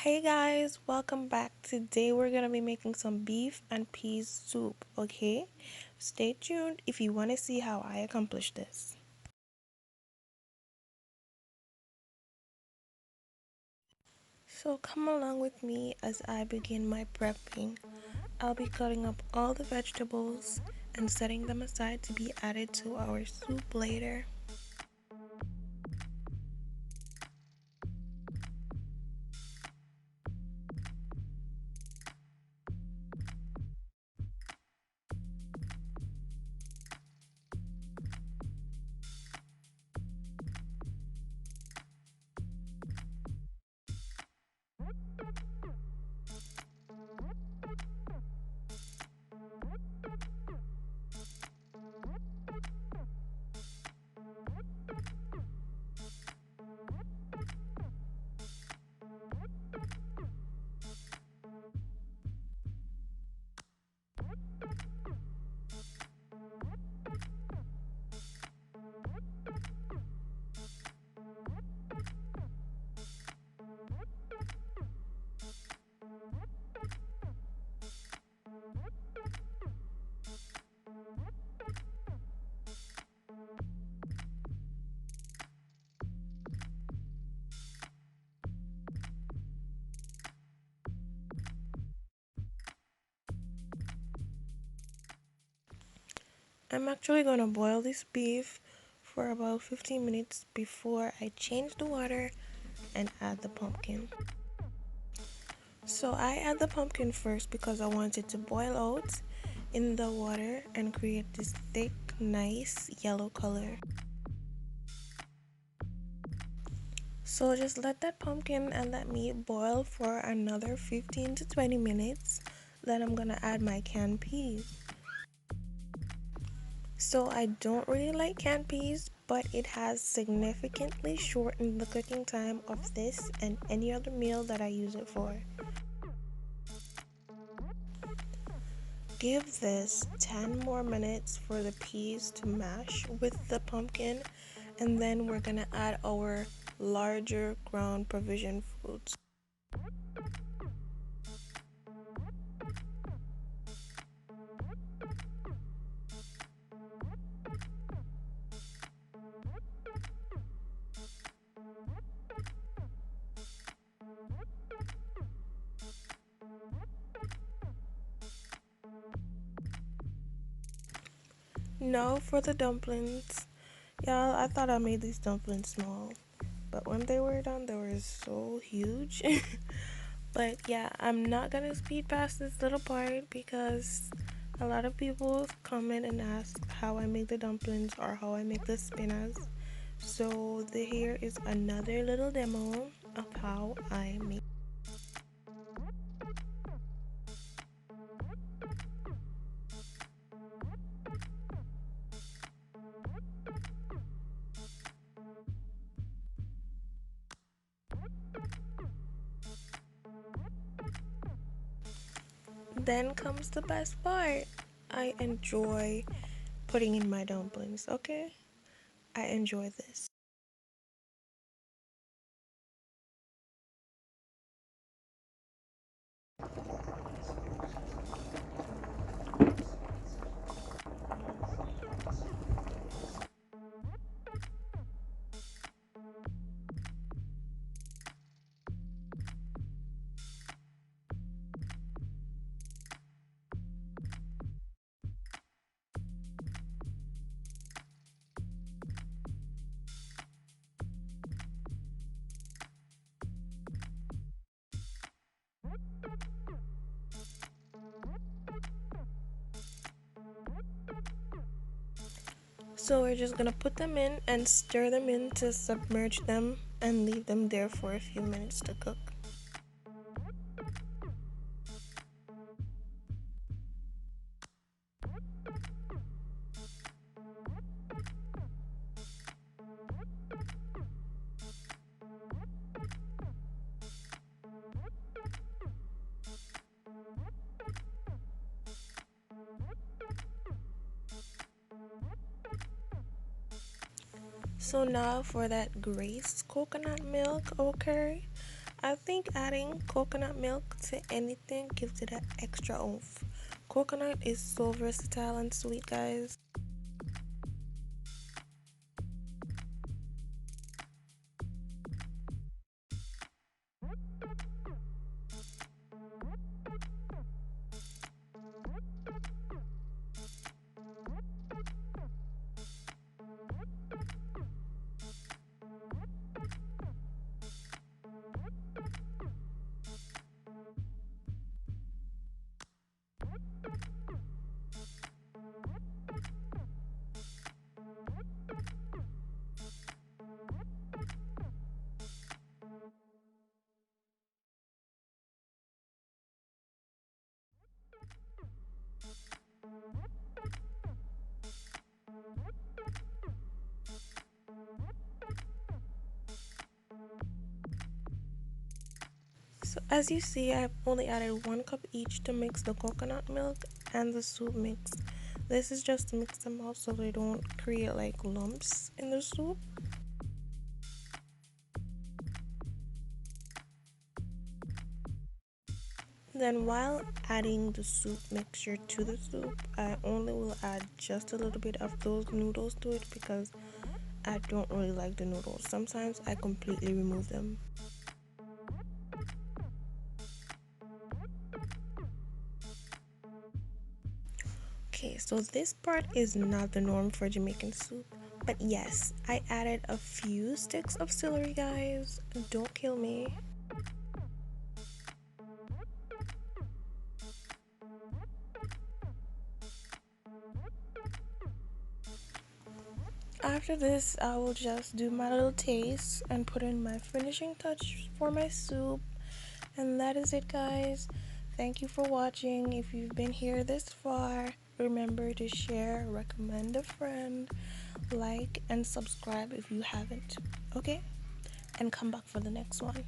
Hey guys, welcome back. Today we're gonna be making some beef and peas soup, okay? Stay tuned if you want to see how I accomplish this. So come along with me as I begin my prepping. I'll be cutting up all the vegetables and setting them aside to be added to our soup later. I'm actually gonna boil this beef for about 15 minutes before I change the water and add the pumpkin. So I add the pumpkin first because I want it to boil out in the water and create this thick, nice yellow color. So just let that pumpkin and that meat boil for another 15 to 20 minutes. Then I'm gonna add my canned peas. So I don't really like canned peas, but it has significantly shortened the cooking time of this and any other meal that I use it for. Give this 10 more minutes for the peas to mash with the pumpkin, and then we're gonna add our larger ground provision foods. Now for the dumplings. Y'all, I thought I made these dumplings small, but when they were done, they were so huge. But yeah, I'm not gonna speed past this little part because a lot of people comment and ask how I make the dumplings or how I make the spinas. So here is another little demo of how I make. Then comes the best part. I enjoy putting in my dumplings, okay? I enjoy this. So we're just gonna put them in and stir them in to submerge them and leave them there for a few minutes to cook. So now for that Grace coconut milk, okay? I think adding coconut milk to anything gives it an extra oomph. Coconut is so versatile and sweet, guys. So as you see, I've only added 1 cup each to mix the coconut milk and the soup mix. This is just to mix them out so they don't create like lumps in the soup. Then while adding the soup mixture to the soup, I only will add just a little bit of those noodles to it because I don't really like the noodles. Sometimes I completely remove them. Okay, so this part is not the norm for Jamaican soup, but yes, I added a few sticks of celery, guys. Don't kill me. After this, I will just do my little taste and put in my finishing touch for my soup. And that is it, guys. Thank you for watching. If you've been here this far, remember to share, recommend a friend, like, and subscribe if you haven't. Okay? And come back for the next one.